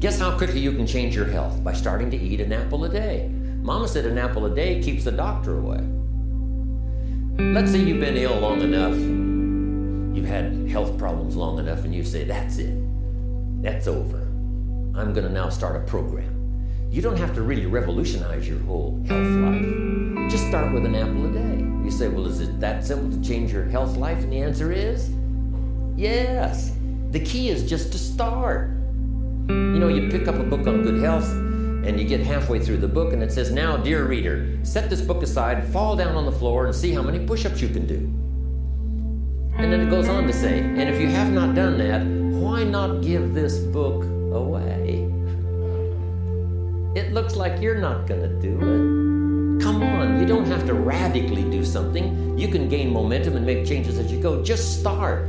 Guess how quickly you can change your health? By starting to eat an apple a day. Mama said an apple a day keeps the doctor away. Let's say you've been ill long enough, you've had health problems long enough, and you say, that's it, that's over. I'm going to now start a program. You don't have to really revolutionize your whole health life. Just start with an apple a day. You say, well, is it that simple to change your health life? And the answer is, yes. The key is just to start. You know, you pick up a book on good health, and you get halfway through the book, and it says, now, dear reader, set this book aside, fall down on the floor, and see how many push-ups you can do. And then it goes on to say, and if you have not done that, why not give this book away? It looks like you're not going to do it. Come on, you don't have to radically do something. You can gain momentum and make changes as you go. Just start.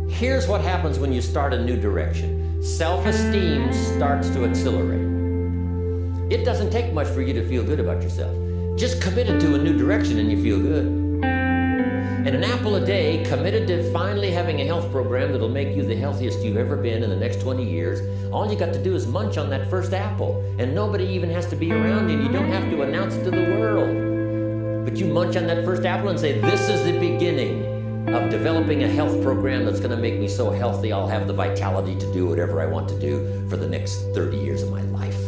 Here's what happens when you start a new direction. Self-esteem starts to accelerate. It doesn't take much for you to feel good about yourself. Just committed to a new direction and you feel good. And an apple a day, committed to finally having a health program that'll make you the healthiest you've ever been in the next 20 years, all you got to do is munch on that first apple. And nobody even has to be around you, and you don't have to announce it to the world. But you munch on that first apple and say, this is the beginning of developing a health program that's going to make me so healthy I'll have the vitality to do whatever I want to do for the next 30 years of my life.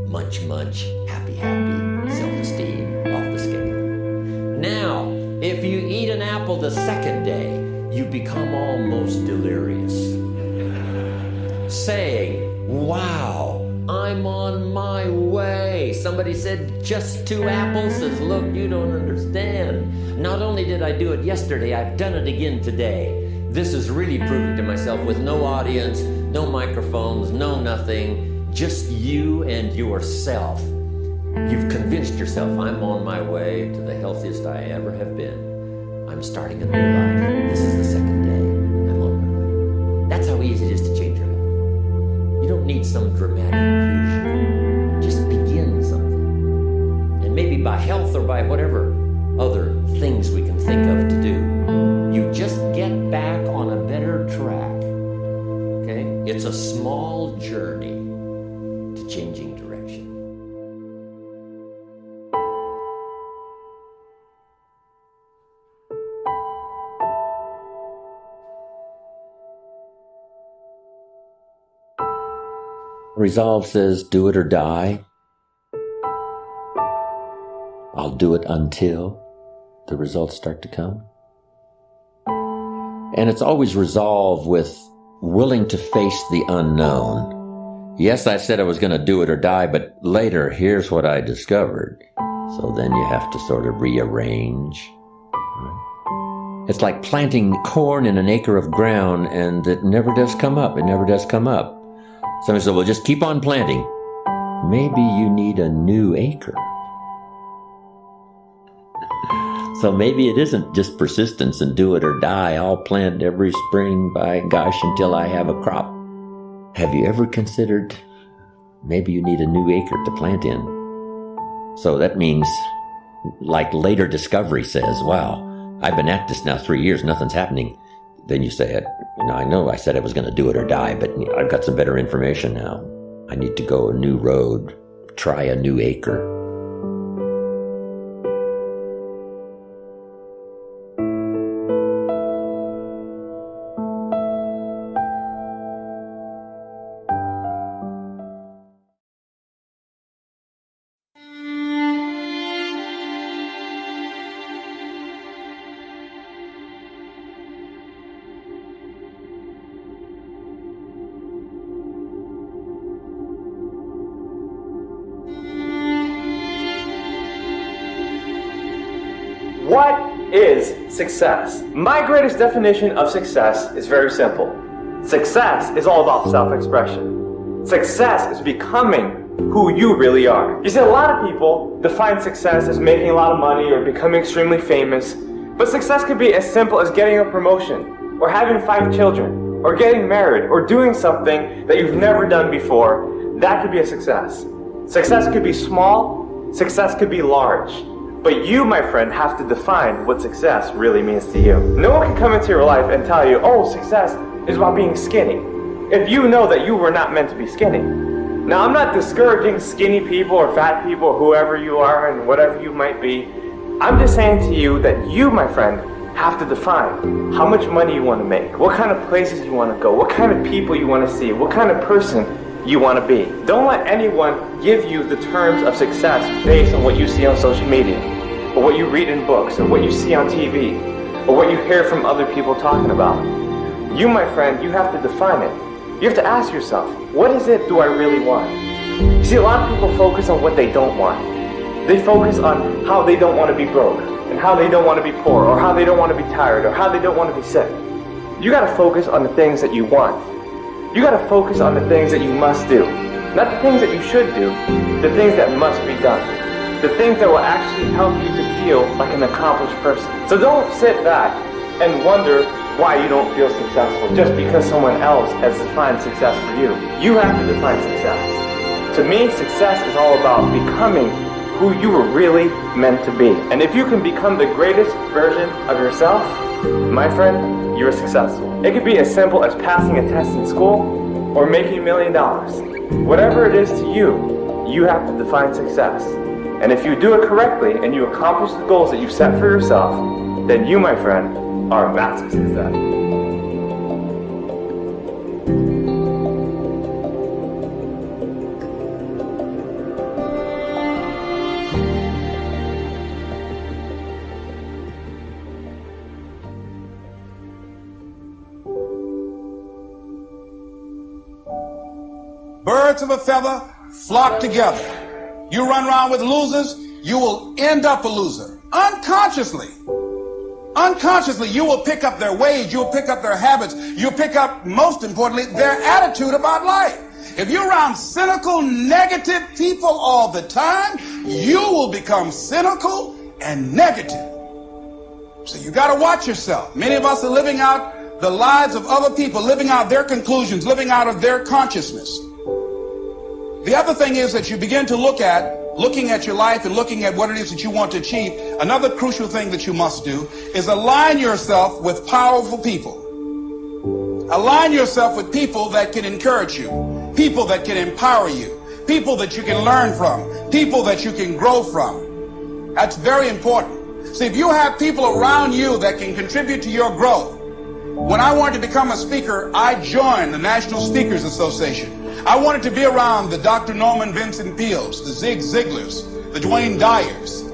Munch, munch, happy, happy, self-esteem off the scale. Now, if you eat an apple the second day, you become almost delirious, saying, wow, I'm on my way. Somebody said, just 2 apples? Says, look, you don't understand. Not only did I do it yesterday, I've done it again today. This is really proving to myself with no audience, no microphones, no nothing, just you and yourself. You've convinced yourself, I'm on my way to the healthiest I ever have been. I'm starting a new life. This is the second day. I'm on my way. That's how easy it is to change your life. You don't need some dramatic fusion. Just begin something. And maybe by health or by whatever other things we can think of to do, you just get back on a better track. Okay? It's a small journey to changing direction. Resolve says, do it or die. I'll do it until the results start to come. And it's always resolve with willing to face the unknown. Yes, I said I was going to do it or die, but later, here's what I discovered. So then you have to sort of rearrange. It's like planting corn in an acre of ground, and it never does come up. It never does come up. Somebody said, well, just keep on planting. Maybe you need a new acre. So maybe it isn't just persistence and do it or die. I'll plant every spring, by gosh, until I have a crop. Have you ever considered maybe you need a new acre to plant in? So that means, like later discovery says, wow, I've been at this now 3 years, nothing's happening. Then you say, I know I said I was going to do it or die, but I've got some better information now. I need to go a new road, try a new acre. What is success? My greatest definition of success is very simple. Success is all about self-expression. Success is becoming who you really are. You see, a lot of people define success as making a lot of money or becoming extremely famous, but success could be as simple as getting a promotion, or having 5 children, or getting married, or doing something that you've never done before. That could be a success. Success could be small, success could be large. But you, my friend, have to define what success really means to you. No one can come into your life and tell you, oh, success is about being skinny. if you know that you were not meant to be skinny. Now, I'm not discouraging skinny people or fat people or whoever you are and whatever you might be. I'm just saying to you that you, my friend, have to define how much money you want to make, what kind of places you want to go, what kind of people you want to see, what kind of person you want to be. Don't let anyone give you the terms of success based on what you see on social media, or what you read in books, or what you see on TV, or what you hear from other people talking about. You, my friend, you have to define it. You have to ask yourself, what is it do I really want? You see, a lot of people focus on what they don't want. They focus on how they don't want to be broke, and how they don't want to be poor, or how they don't want to be tired, or how they don't want to be sick. You got to focus on the things that you want. You got to focus on the things that you must do. Not the things that you should do, the things that must be done. The things that will actually help you to feel like an accomplished person. So don't sit back and wonder why you don't feel successful just because someone else has defined success for you. You have to define success. To me, success is all about becoming who you were really meant to be. And if you can become the greatest version of yourself, my friend, you're successful. It could be as simple as passing a test in school or making $1 million. Whatever it is to you, you have to define success. And if you do it correctly and you accomplish the goals that you've set for yourself, then you, my friend, are a massive success. Birds of a feather flock together. You run around with losers, you will end up a loser. Unconsciously, you will pick up their ways, you'll pick up their habits, you'll pick up, most importantly, their attitude about life. If you're around cynical, negative people all the time, you will become cynical and negative. So you got to watch yourself. Many of us are living out the lives of other people, living out their conclusions, living out of their consciousness. The other thing is that you begin to looking at your life and looking at what it is that you want to achieve. Another crucial thing that you must do is align yourself with powerful people. Align yourself with people that can encourage you, people that can empower you, people that you can learn from, people that you can grow from. That's very important. See, if you have people around you that can contribute to your growth. When I wanted to become a speaker, I joined the National Speakers Association. I wanted to be around the Dr. Norman Vincent Peales, the Zig Ziglars, the Dwayne Dyers.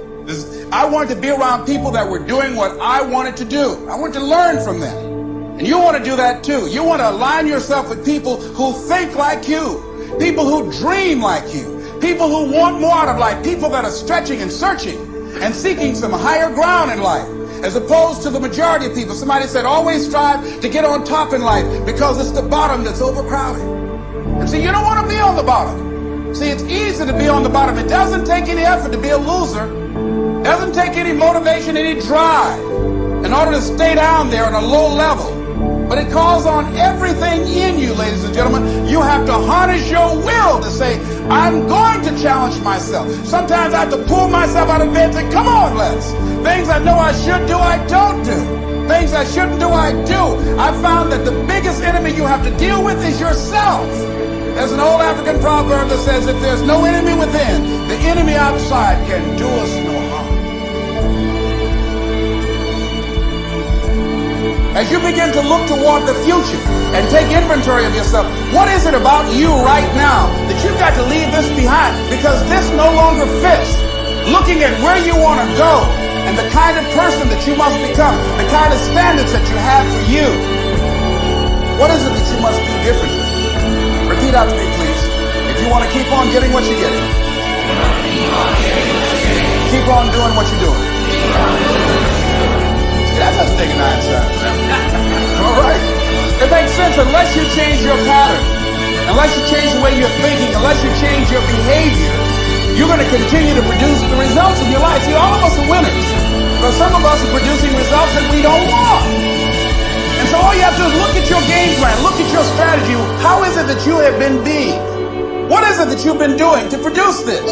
I wanted to be around people that were doing what I wanted to do. I wanted to learn from them. And you want to do that too. You want to align yourself with people who think like you, people who dream like you, people who want more out of life, people that are stretching and searching and seeking some higher ground in life, as opposed to the majority of people. Somebody said, always strive to get on top in life because it's the bottom that's overcrowded. And see, you don't want to be on the bottom. See, it's easy to be on the bottom. It doesn't take any effort to be a loser. It doesn't take any motivation, any drive in order to stay down there on a low level. But it calls on everything in you, ladies and gentlemen. You have to harness your will to say, I'm going to challenge myself. Sometimes I have to pull myself out of bed and say, come on, Les. Things I know I should do, I don't do. Things I shouldn't do, I do. I found that the biggest enemy you have to deal with is yourself. There's an old African proverb that says, if there's no enemy within, the enemy outside can do us no harm. As you begin to look toward the future and take inventory of yourself, what is it about you right now that you've got to leave this behind? Because this no longer fits. Looking at where you want to go and the kind of person that you must become, the kind of standards that you have for you. What is it that you must do differently? Repeat out to me, please. If you want to keep on getting what you're getting, keep on doing what you're doing. That's a stinking answer. All right? It makes sense unless you change your pattern, unless you change the way you're thinking, unless you change your behavior, you're going to continue to produce the results of your life. See, all of us are winners, but some of us are producing results that we don't want. And so all you have to do is look at your game plan, look at your strategy. How is it that you have been being? What is it that you've been doing to produce this?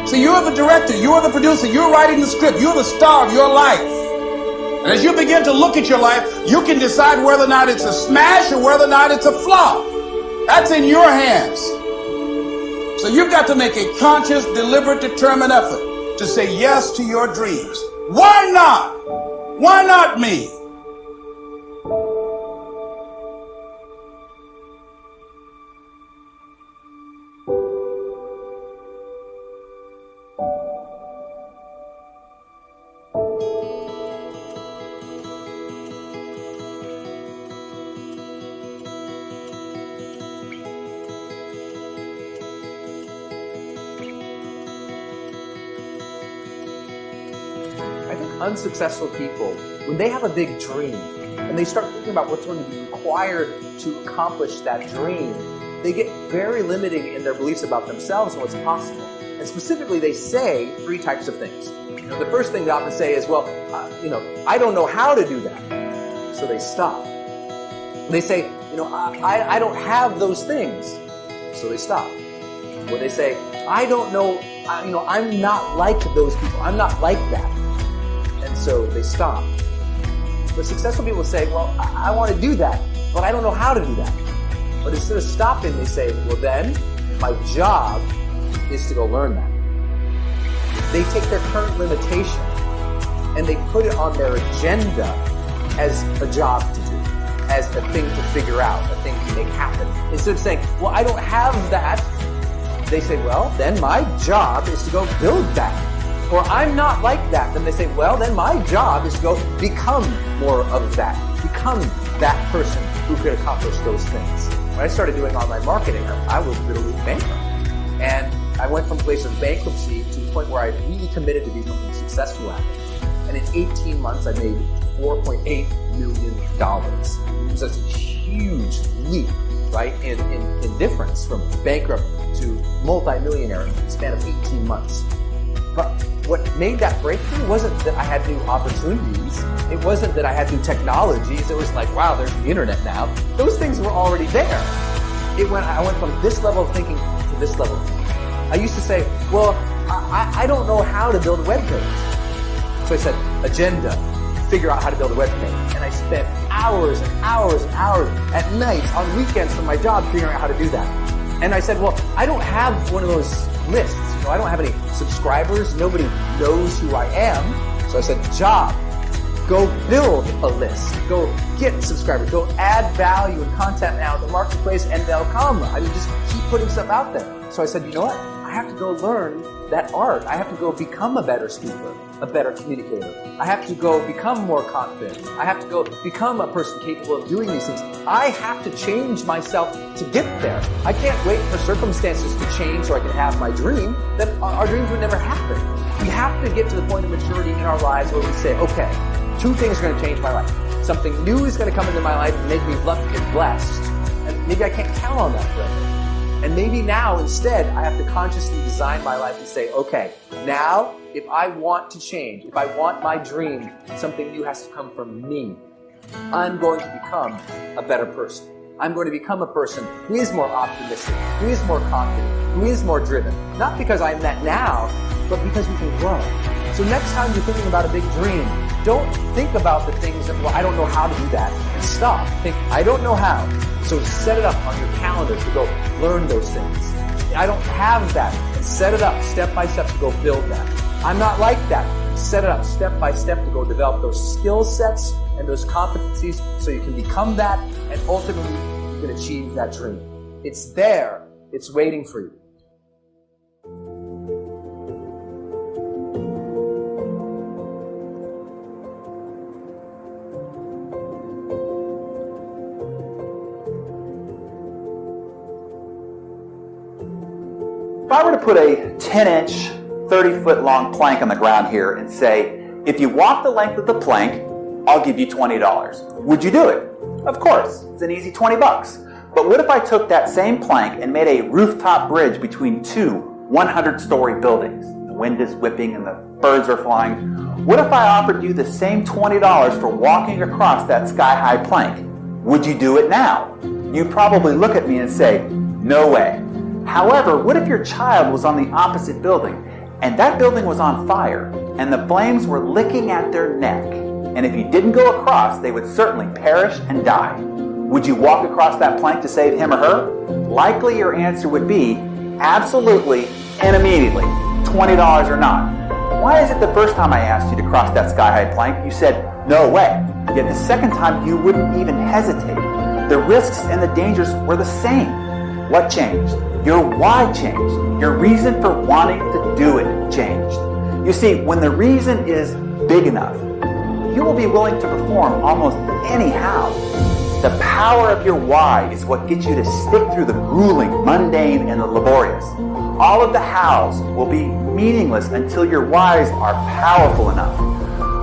So you're the director, you're the producer, you're writing the script, you're the star of your life. And as you begin to look at your life, you can decide whether or not it's a smash or whether or not it's a flop. That's in your hands. So you've got to make a conscious, deliberate, determined effort to say yes to your dreams. Why not? Why not me? I think unsuccessful people, when they have a big dream and they start thinking about what's going to be required to accomplish that dream, they get very limiting in their beliefs about themselves and what's possible. And specifically, they say three types of things. The first thing they often say is, well, I don't know how to do that. So they stop. They say, I don't have those things. So they stop. Or they say, I don't know, I'm not like those people. I'm not like that. And so they stop. But successful people say, well, I want to do that, but I don't know how to do that. But instead of stopping, they say, well then, my job is to go learn that. They take their current limitation and they put it on their agenda as a job to do, as a thing to figure out, a thing to make happen. Instead of saying, well, I don't have that, they say, well, then my job is to go build that. Or I'm not like that. Then they say, well, then my job is to go become more of that. Become that person who could accomplish those things. When I started doing online marketing, I was literally bankrupt. And I went from a place of bankruptcy to the point where I really committed to becoming successful at it. And in 18 months, I made $4.8 million. It was a huge leap, right, in difference from bankrupt to multi-millionaire in the span of 18 months. But what made that breakthrough wasn't that I had new opportunities. It wasn't that I had new technologies. It was like, wow, there's the internet now. Those things were already there. I went from this level of thinking to this level of thinking. I used to say, well, I don't know how to build a web page. So I said, agenda, figure out how to build a web page. And I spent hours and hours and hours at night, on weekends from my job, figuring out how to do that. And I said, well, I don't have one of those lists. I don't have any subscribers. Nobody knows who I am. So I said, job, go build a list. Go get subscribers. Go add value and content out in the marketplace and they'll come. Just keep putting stuff out there. So I said, you know what? I have to go learn that art. I have to go become a better speaker, a better communicator. I have to go become more confident. I have to go become a person capable of doing these things. I have to change myself to get there. I can't wait for circumstances to change so I can have my dream. Then our dreams would never happen. We have to get to the point of maturity in our lives where we say, okay, two things are going to change my life. Something new is going to come into my life and make me lucky and blessed. And maybe I can't count on that forever. And maybe now, instead, I have to consciously design my life and say, okay, now, if I want to change, if I want my dream, something new has to come from me. I'm going to become a better person. I'm going to become a person who is more optimistic, who is more confident, who is more driven. Not because I'm that now, but because we can grow. So next time you're thinking about a big dream, don't think about the things that, well, I don't know how to do that, and stop. Think, I don't know how. So set it up on your calendar to go learn those things. I don't have that. And set it up step by step to go build that. I'm not like that. Set it up step by step to go develop those skill sets and those competencies so you can become that and ultimately you can achieve that dream. It's there. It's waiting for you. If I were to put a 10-inch, 30-foot long plank on the ground here and say, if you walk the length of the plank, I'll give you $20. Would you do it? Of course, it's an easy $20. But what if I took that same plank and made a rooftop bridge between two 100-story buildings? The wind is whipping and the birds are flying. What if I offered you the same $20 for walking across that sky-high plank? Would you do it now? You'd probably look at me and say, no way. However, what if your child was on the opposite building and that building was on fire and the flames were licking at their neck? And if you didn't go across, they would certainly perish and die. would you walk across that plank to save him or her? Likely your answer would be absolutely and immediately, $20 or not. Why is it the first time I asked you to cross that sky-high plank, you said, no way, yet the second time you wouldn't even hesitate? The risks and the dangers were the same. What changed? Your why changed. Your reason for wanting to do it changed. You see, when the reason is big enough, you will be willing to perform almost anyhow. The power of your why is what gets you to stick through the grueling, mundane, and the laborious. All of the hows will be meaningless until your whys are powerful enough.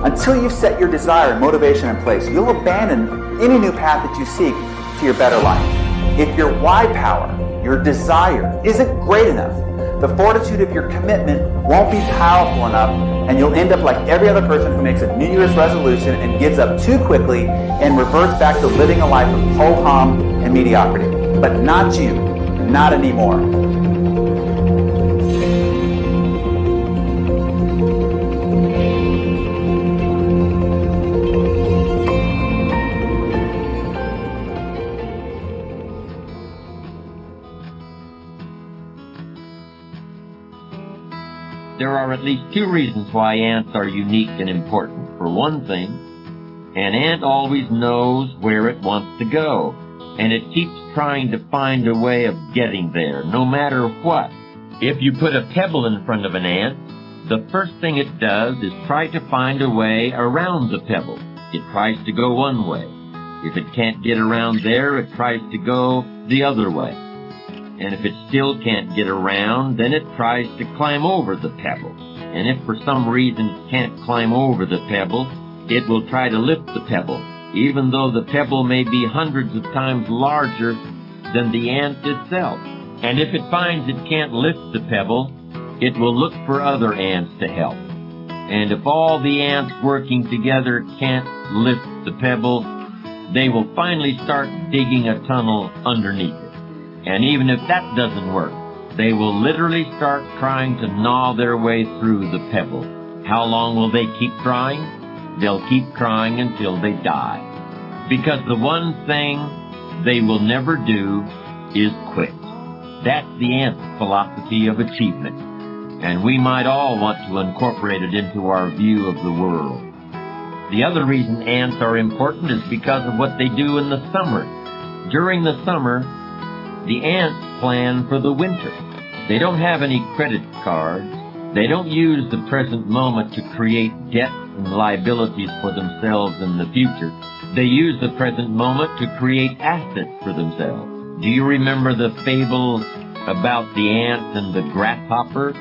Until you've set your desire and motivation in place, you'll abandon any new path that you seek to your better life. If your why power, your desire, isn't great enough, the fortitude of your commitment won't be powerful enough, and you'll end up like every other person who makes a New Year's resolution and gives up too quickly and reverts back to living a life of ho-hum and mediocrity. But not you, not anymore. There are at least two reasons why ants are unique and important. For one thing, an ant always knows where it wants to go, and it keeps trying to find a way of getting there, no matter what. If you put a pebble in front of an ant, the first thing it does is try to find a way around the pebble. It tries to go one way. If it can't get around there, it tries to go the other way. And if it still can't get around, then it tries to climb over the pebble. And if for some reason it can't climb over the pebble, it will try to lift the pebble, even though the pebble may be hundreds of times larger than the ant itself. And if it finds it can't lift the pebble, it will look for other ants to help. And if all the ants working together can't lift the pebble, they will finally start digging a tunnel underneath it. And even if that doesn't work, they will literally start trying to gnaw their way through the pebble. How long will they keep trying? They'll keep trying until they die. Because the one thing they will never do is quit. That's the ant's philosophy of achievement. And we might all want to incorporate it into our view of the world. The other reason ants are important is because of what they do in the summer. During the summer, the ants plan for the winter. They don't have any credit cards. They don't use the present moment to create debts and liabilities for themselves in the future. They use the present moment to create assets for themselves. Do you remember the fable about the ant and the grasshopper?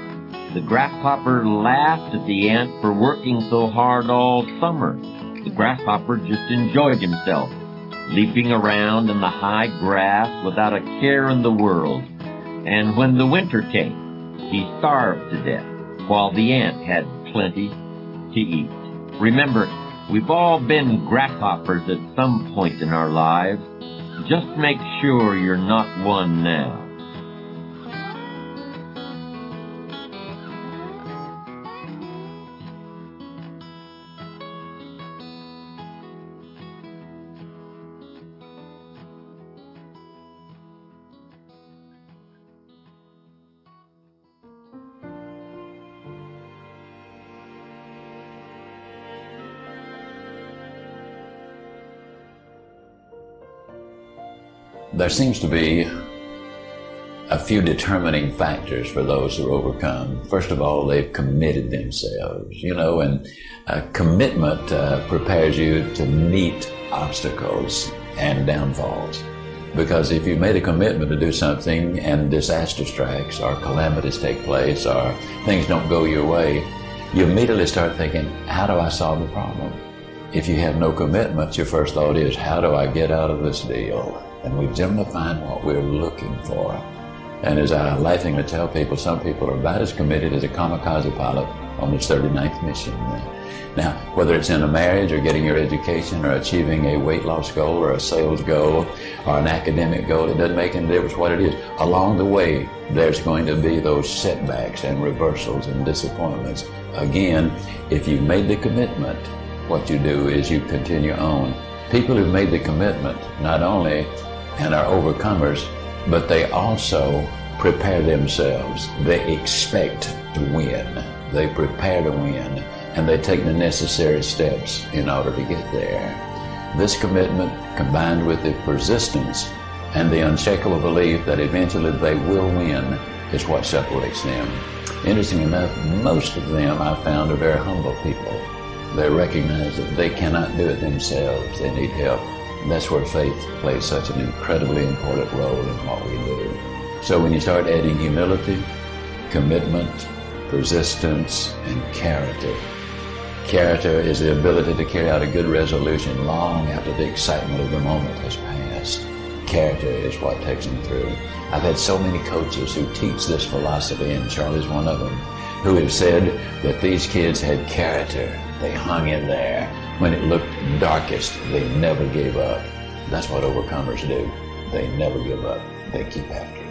The grasshopper laughed at the ant for working so hard all summer. The grasshopper just enjoyed himself, leaping around in the high grass without a care in the world. And when the winter came, he starved to death, while the ant had plenty to eat. Remember, we've all been grasshoppers at some point in our lives. Just make sure you're not one now. There seems to be a few determining factors for those who overcome. First of all, they've committed themselves, and commitment prepares you to meet obstacles and downfalls. Because if you made a commitment to do something and disaster strikes or calamities take place or things don't go your way, you immediately start thinking, how do I solve the problem? If you have no commitment, your first thought is, how do I get out of this deal? And we generally find what we're looking for. And as I laughingly tell people, some people are about as committed as a kamikaze pilot on his 39th mission. Now, whether it's in a marriage or getting your education or achieving a weight loss goal or a sales goal or an academic goal, it doesn't make any difference what it is. Along the way, there's going to be those setbacks and reversals and disappointments. Again, if you've made the commitment, what you do is you continue on. People who've made the commitment not only and are overcomers, but they also prepare themselves. They expect to win. They prepare to win, and they take the necessary steps in order to get there. This commitment, combined with the persistence and the unshakable belief that eventually they will win, is what separates them. Interesting enough, most of them I've found are very humble people. They recognize that they cannot do it themselves. They need help. And that's where faith plays such an incredibly important role in what we do. So when you start adding humility, commitment, persistence, and character. Character is the ability to carry out a good resolution long after the excitement of the moment has passed. Character is what takes them through. I've had so many coaches who teach this philosophy, and Charlie's one of them, who have said that these kids had character. They hung in there. When it looked darkest, they never gave up. That's what overcomers do. They never give up. They keep after it.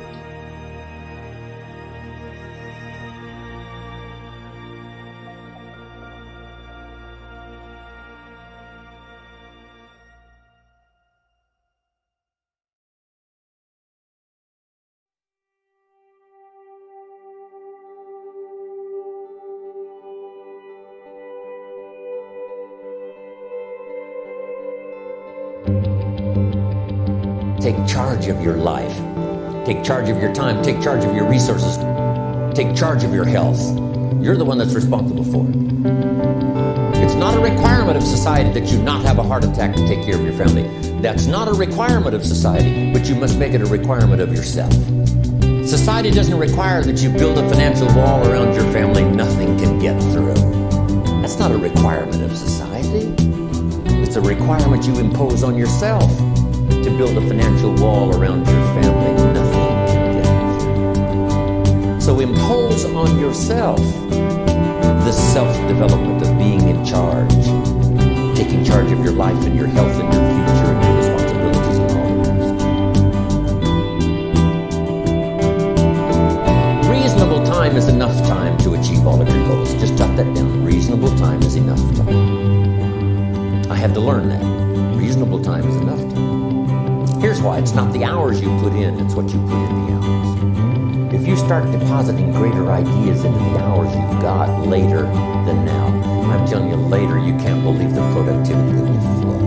Take charge of your life. Take charge of your time. Take charge of your resources. Take charge of your health. You're the one that's responsible for it. It's not a requirement of society that you not have a heart attack to take care of your family. That's not a requirement of society, but you must make it a requirement of yourself. Society doesn't require that you build a financial wall around your family nothing can get through. That's not a requirement of society. It's a requirement you impose on yourself to build a financial wall around your family nothing can get through. So impose on yourself this self-development of being in charge, taking charge of your life and your health and your future and your responsibilities and all the rest. Reasonable time is enough time to achieve all of your goals. Just jot that down. Reasonable time is enough time. I had to learn that. Reasonable time is enough time. Here's why. It's not the hours you put in, it's what you put in the hours. If you start depositing greater ideas into the hours you've got later than now, I'm telling you, later you can't believe the productivity that will flow.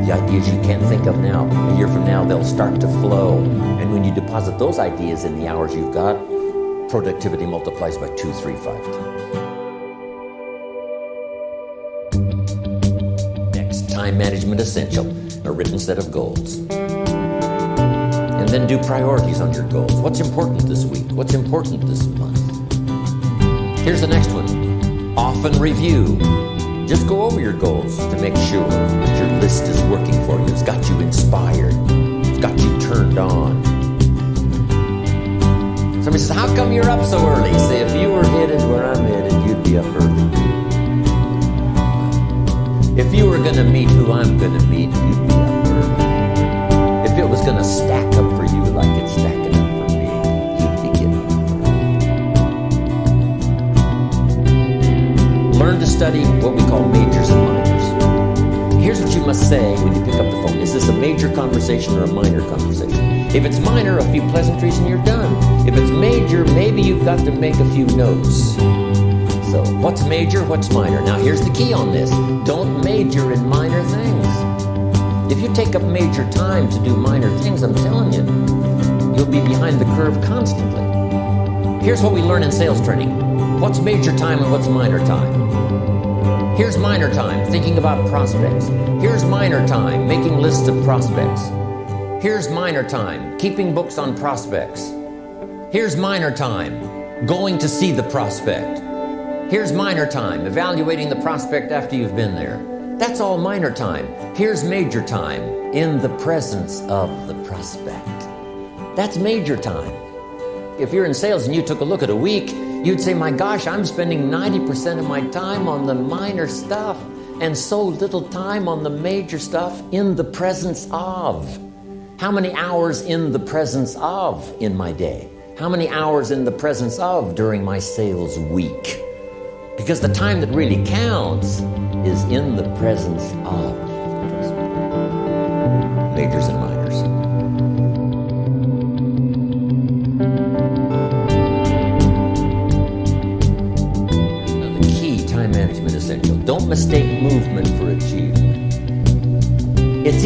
The ideas you can't think of now, a year from now, they'll start to flow. And when you deposit those ideas in the hours you've got, productivity multiplies by 2, 3, 5 times. Next, time management essential. A written set of goals. And then do priorities on your goals. What's important this week? What's important this month? Here's the next one. Often review. Just go over your goals to make sure that your list is working for you. It's got you inspired. It's got you turned on. Somebody says, how come you're up so early? Say, if you were headed where I'm headed, you'd be up early. If you were going to meet who I'm going to meet, you'd be up early. If it was going to stack up for you like it's stacking up for me, you'd be getting up early. Learn to study what we call majors and minors. Here's what you must say when you pick up the phone. Is this a major conversation or a minor conversation? If it's minor, a few pleasantries and you're done. If it's major, maybe you've got to make a few notes. So, what's major, what's minor? Now, here's the key on this. Don't major in minor things. If you take up major time to do minor things, I'm telling you, you'll be behind the curve constantly. Here's what we learn in sales training. What's major time and what's minor time? Here's minor time, thinking about prospects. Here's minor time, making lists of prospects. Here's minor time, keeping books on prospects. Here's minor time, going to see the prospect. Here's minor time, evaluating the prospect after you've been there. That's all minor time. Here's major time, in the presence of the prospect. That's major time. If you're in sales and you took a look at a week, you'd say, my gosh, I'm spending 90% of my time on the minor stuff and so little time on the major stuff in the presence of. How many hours in the presence of in my day? How many hours in the presence of during my sales week? Because the time that really counts is in the presence of.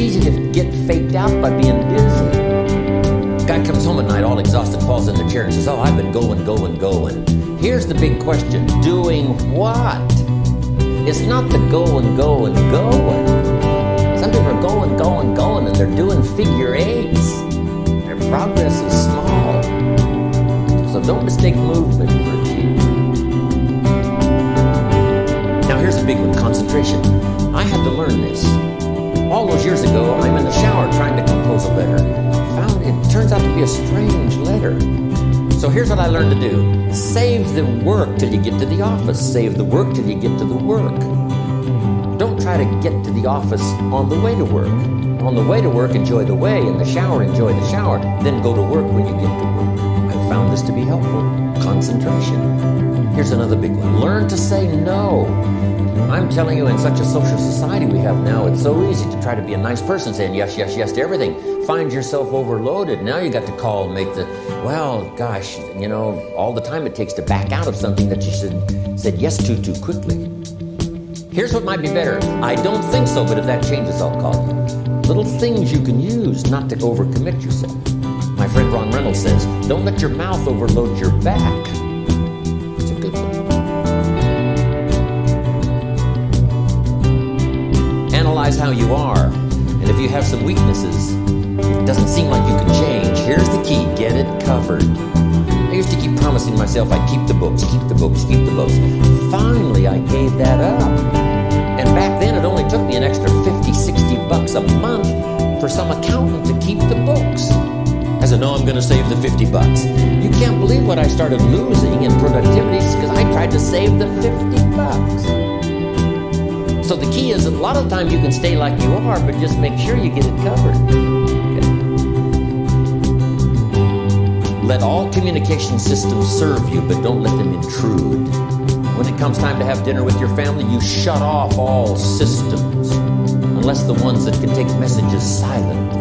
It's easy to get faked out by being busy. Guy comes home at night all exhausted, falls in the chair and says, oh, I've been going. Here's the big question. Doing what? It's not the going. Some people are going, and they're doing figure eights. Their progress is small. So don't mistake movement for achievement. Now here's a big one, concentration. I had to learn this. All those years ago, I'm in the shower trying to compose a letter. Found it turns out to be a strange letter. So here's what I learned to do. Save the work till you get to the office. Save the work till you get to the work. Don't try to get to the office on the way to work. On the way to work, enjoy the way. In the shower, enjoy the shower. Then go to work when you get to work. I found this to be helpful. Concentration. Here's another big one. Learn to say no. I'm telling you, in such a social society we have now, it's so easy to try to be a nice person, saying yes to everything. Find yourself overloaded. Now you got to call and make the, well, gosh, all the time it takes to back out of something that you said yes to too quickly. Here's what might be better. I don't think so, but if that changes, I'll call you. Little things you can use not to overcommit yourself. My friend Ron Reynolds says, don't let your mouth overload your back. It's a good one. Analyze how you are, and if you have some weaknesses, it doesn't seem like you can change. Here's the key, get it covered. I used to keep promising myself I'd keep the books. Finally, I gave that up. And back then, it only took me an extra $50-$60 a month for some accountant to keep the books. I said, no, I'm going to save the $50. You can't believe what I started losing in productivity because I tried to save the $50. So the key is, a lot of times you can stay like you are, but just make sure you get it covered. Okay. Let all communication systems serve you, but don't let them intrude. When it comes time to have dinner with your family, you shut off all systems, unless the ones that can take messages silently.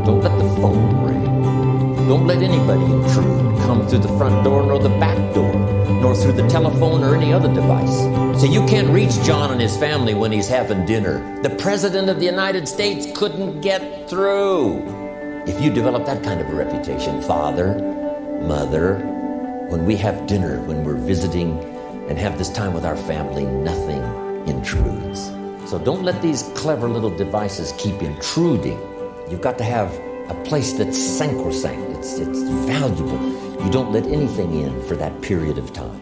Don't let the phone ring. Don't let anybody intrude, come through the front door nor the back door, nor through the telephone or any other device. So you can't reach John and his family when he's having dinner. The President of the United States couldn't get through. If you develop that kind of a reputation, father, mother, when we have dinner, when we're visiting and have this time with our family, nothing intrudes. So don't let these clever little devices keep intruding. You've got to have a place that's sacrosanct, it's valuable. You don't let anything in for that period of time.